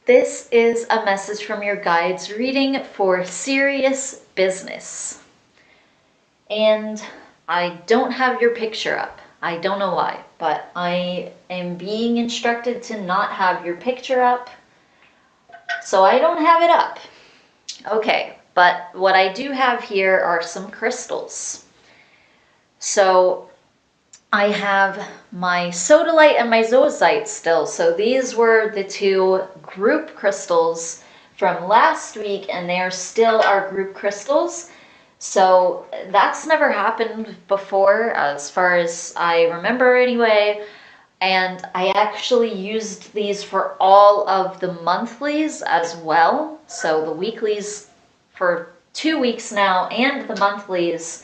This is a message from your guides reading for Sirius business. And I don't have your picture up. I don't know why, but I am being instructed to not have your picture up. So I don't have it up. Okay, but what I do have here are some crystals. So I have my sodalite and my zoisite still. So these were the two group crystals from last week, and they are still our group crystals. So that's never happened before, as far as I remember anyway. And I actually used these for all of the monthlies as well. So the weeklies for 2 weeks now, and the monthlies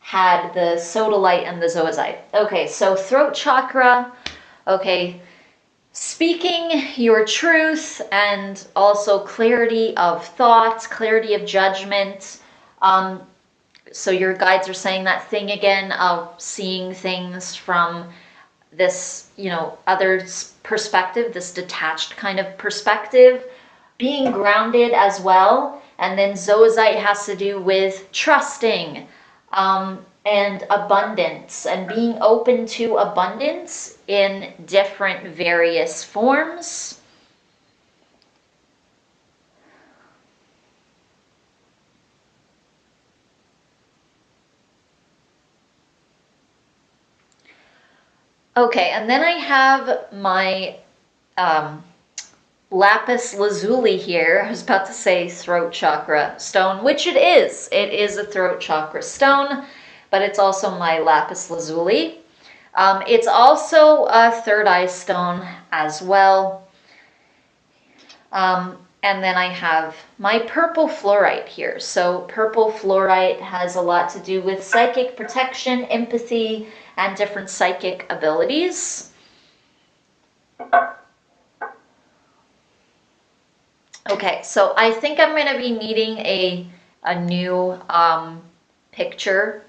had the sodalite and the zoisite. Okay, so throat chakra. Okay, speaking your truth and also clarity of thought, clarity of judgment. So your guides are saying that thing again of seeing things from this, other perspective, this detached kind of perspective, being grounded as well. And then zoisite has to do with trusting, and abundance, and being open to abundance in different various forms. Okay, and then I have my lapis lazuli here. I was about to say throat chakra stone, which it is. It is a throat chakra stone, but it's also my lapis lazuli. It's also a third eye stone as well. And then I have my purple fluorite here. So purple fluorite has a lot to do with psychic protection, empathy, and different psychic abilities. Okay, so I think I'm going to be needing a new picture.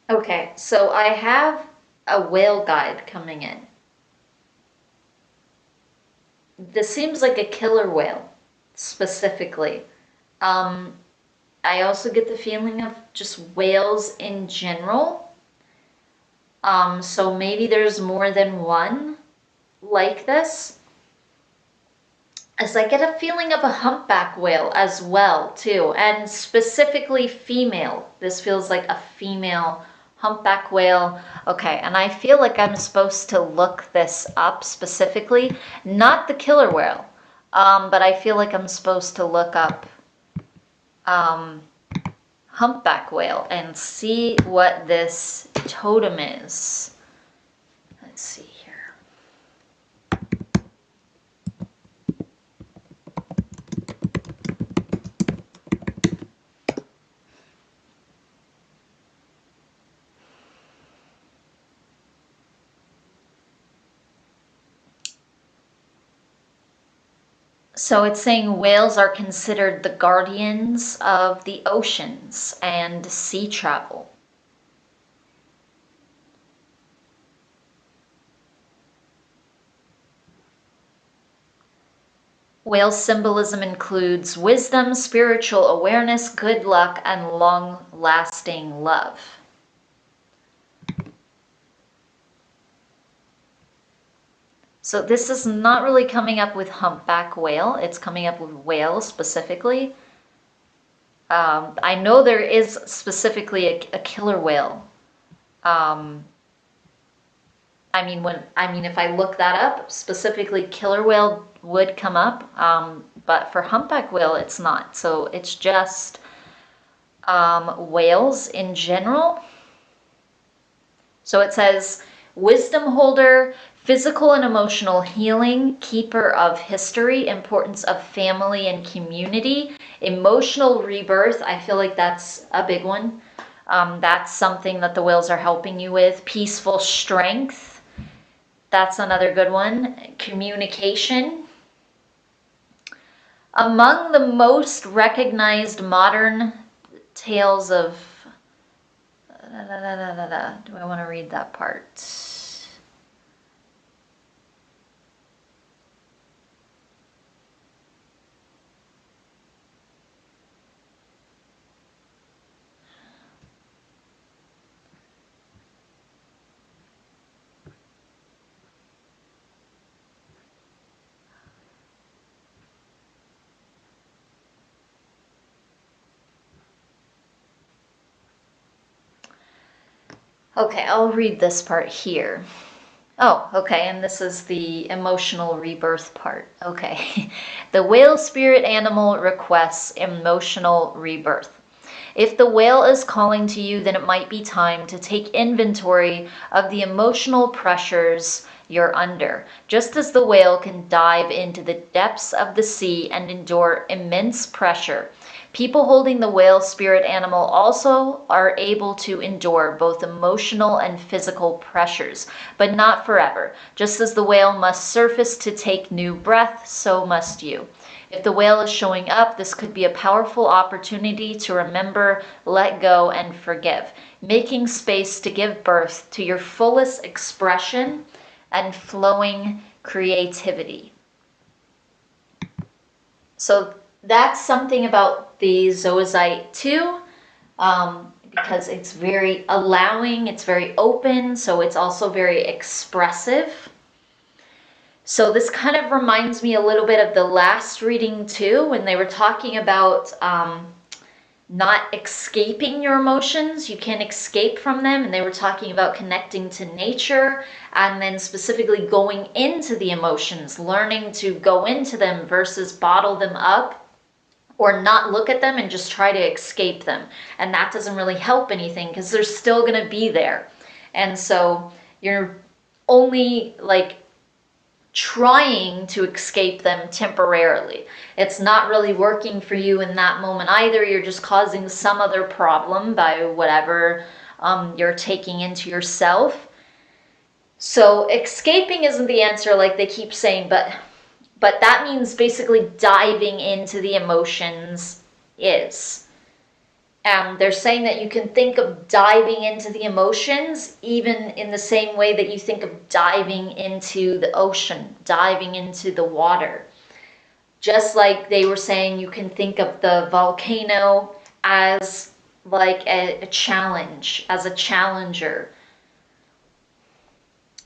Okay, so I have a whale guide coming in. This seems like a killer whale, specifically. I also get the feeling of just whales in general. So maybe there's more than one like this. As I get a feeling of a humpback whale as well, too, and specifically female. This feels like a female humpback whale. Okay, and I feel like I'm supposed to look this up specifically. Not the killer whale, but I feel like I'm supposed to look up humpback whale and see what this totem is. Let's see here. So it's saying whales are considered the guardians of the oceans and sea travel. Whale symbolism includes wisdom, spiritual awareness, good luck, and long-lasting love. So this is not really coming up with humpback whale. It's coming up with whale specifically. I know there is specifically a killer whale. If I look that up, specifically killer whale would come up, but for humpback whale, it's not. So it's just whales in general. So it says wisdom holder, Physical and emotional healing, keeper of history, importance of family and community, emotional rebirth. I feel like that's a big one. That's something that the whales are helping you with. Peaceful strength. That's another good one. Communication. Among the most recognized modern tales of... Do I want to read that part? Okay, I'll read this part here. Oh, okay, and this is the emotional rebirth part. Okay. The whale spirit animal requests emotional rebirth. If the whale is calling to you, then it might be time to take inventory of the emotional pressures you're under. Just as the whale can dive into the depths of the sea and endure immense pressure, people holding the whale spirit animal also are able to endure both emotional and physical pressures, but not forever. Just as the whale must surface to take new breath, so must you. If the whale is showing up, this could be a powerful opportunity to remember, let go, and forgive, making space to give birth to your fullest expression and flowing creativity. So that's something about the zoisite too, because it's very allowing, it's very open, so it's also very expressive. So this kind of reminds me a little bit of the last reading too, when they were talking about not escaping your emotions. You can't escape from them, and they were talking about connecting to nature, and then specifically going into the emotions, learning to go into them versus bottle them up or not look at them and just try to escape them. And that doesn't really help anything because they're still going to be there. And so you're only like trying to escape them temporarily. It's not really working for you in that moment either. You're just causing some other problem by whatever you're taking into yourself. So escaping isn't the answer like they keep saying, but that means basically diving into the emotions is. They're saying that you can think of diving into the emotions even in the same way that you think of diving into the ocean, diving into the water. Just like they were saying, you can think of the volcano as like a challenge, as a challenger.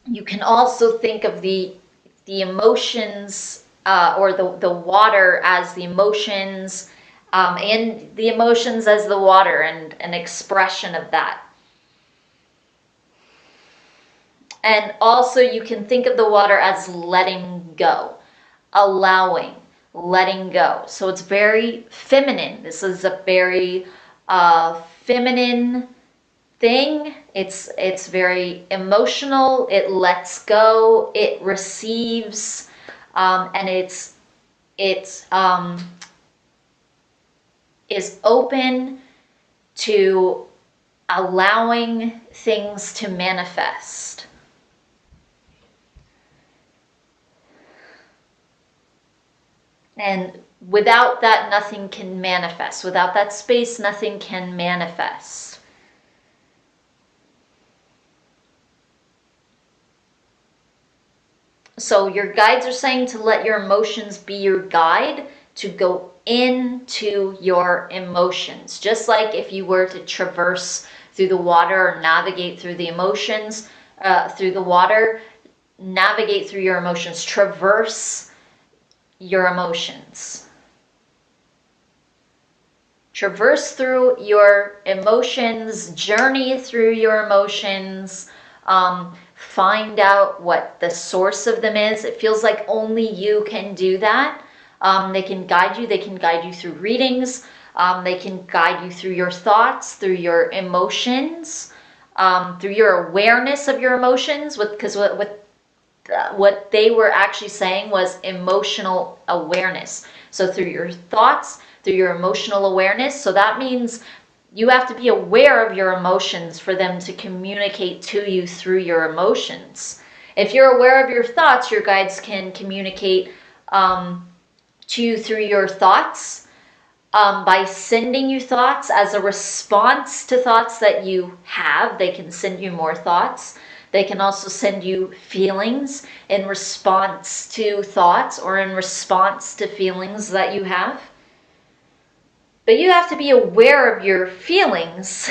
You can also think of the emotions or the water as the emotions, and the emotions as the water and an expression of that. And also you can think of the water as letting go, allowing, letting go. So it's very feminine. This is a very feminine thing. It's very emotional. It lets go. It receives, and it's is open to allowing things to manifest. And without that, nothing can manifest. Without that space, nothing can manifest. So your guides are saying to let your emotions be your guide, to go into your emotions. Just like if you were to traverse through the water or navigate through the emotions, through the water, navigate through your emotions, traverse your emotions. Traverse through your emotions, journey through your emotions, find out what the source of them is. It feels like only you can do that. They can guide you. They can guide you through readings. They can guide you through your thoughts, through your emotions, through your awareness of your emotions. Because with what they were actually saying was emotional awareness. So through your thoughts, through your emotional awareness. So that means you have to be aware of your emotions for them to communicate to you through your emotions. If you're aware of your thoughts, your guides can communicate to you through your thoughts, by sending you thoughts as a response to thoughts that you have. They can send you more thoughts. They can also send you feelings in response to thoughts or in response to feelings that you have. But you have to be aware of your feelings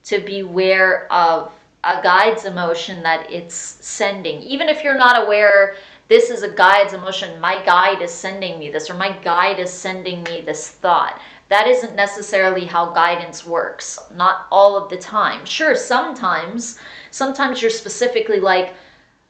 to be aware of a guide's emotion that it's sending. Even if you're not aware, this is a guide's emotion, my guide is sending me this, or my guide is sending me this thought. That isn't necessarily how guidance works. Not all of the time. Sure, sometimes you're specifically like,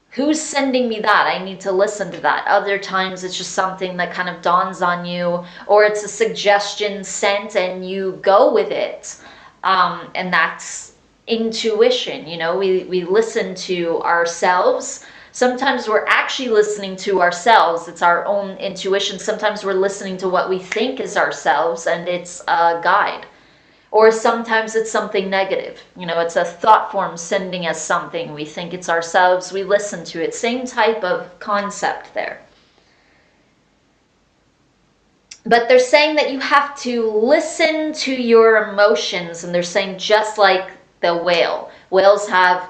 who's sending me that? I need to listen to that. Other times it's just something that kind of dawns on you, or it's a suggestion sent and you go with it. And that's intuition. You know, we listen to ourselves. Sometimes we're actually listening to ourselves. It's our own intuition. Sometimes we're listening to what we think is ourselves, and it's a guide. Or sometimes it's something negative. You know, it's a thought form sending us something. We think it's ourselves. We listen to it. Same type of concept there. But they're saying that you have to listen to your emotions. And they're saying just like the whale. Whales have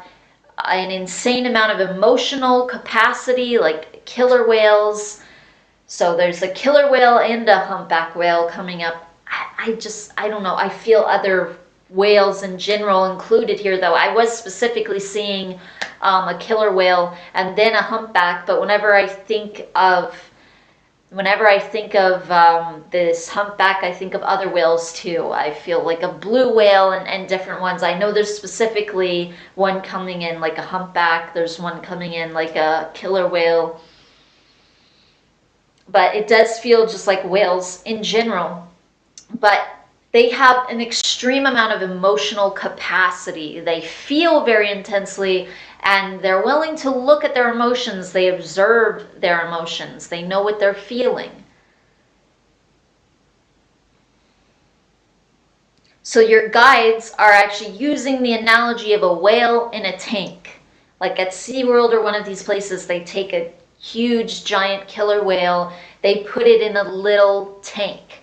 an insane amount of emotional capacity, like killer whales. So there's a killer whale and a humpback whale coming up. I don't know. I feel other whales in general included here, though. I was specifically seeing a killer whale and then a humpback. But whenever I think of this humpback, I think of other whales too. I feel like a blue whale and different ones. I know there's specifically one coming in like a humpback. There's one coming in like a killer whale. But it does feel just like whales in general. But they have an extreme amount of emotional capacity. They feel very intensely, and they're willing to look at their emotions. They observe their emotions. They know what they're feeling. So your guides are actually using the analogy of a whale in a tank. Like at SeaWorld or one of these places, they take a huge giant killer whale, they put it in a little tank.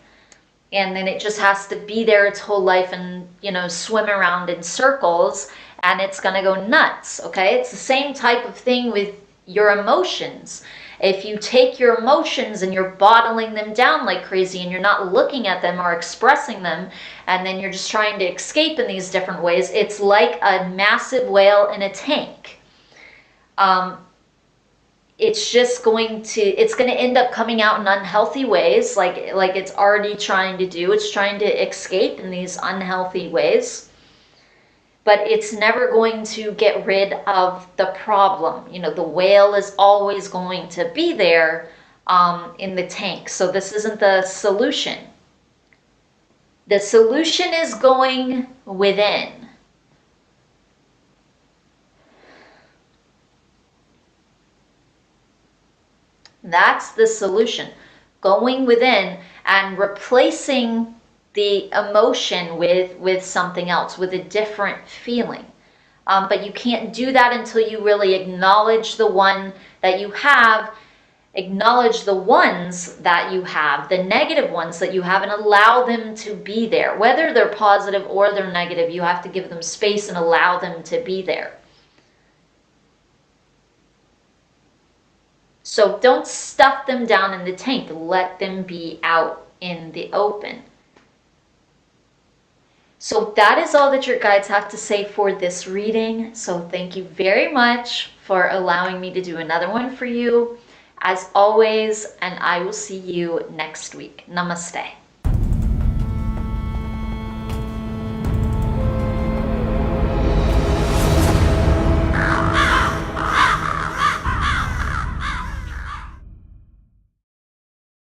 And then it just has to be there its whole life and, you know, swim around in circles, and it's going to go nuts, okay? It's the same type of thing with your emotions. If you take your emotions and you're bottling them down like crazy and you're not looking at them or expressing them, and then you're just trying to escape in these different ways, it's like a massive whale in a tank. It's just going to end up coming out in unhealthy ways, like it's already trying to do. It's trying to escape in these unhealthy ways. But it's never going to get rid of the problem. You know, the whale is always going to be there in the tank. So this isn't the solution. The solution is going within. That's the solution. Going within and replacing the emotion with something else, with a different feeling. But you can't do that until you really acknowledge the one that you have, acknowledge the ones that you have, the negative ones that you have, and allow them to be there. Whether they're positive or they're negative, you have to give them space and allow them to be there. So don't stuff them down in the tank. Let them be out in the open. So that is all that your guides have to say for this reading. So thank you very much for allowing me to do another one for you. As always, and I will see you next week. Namaste.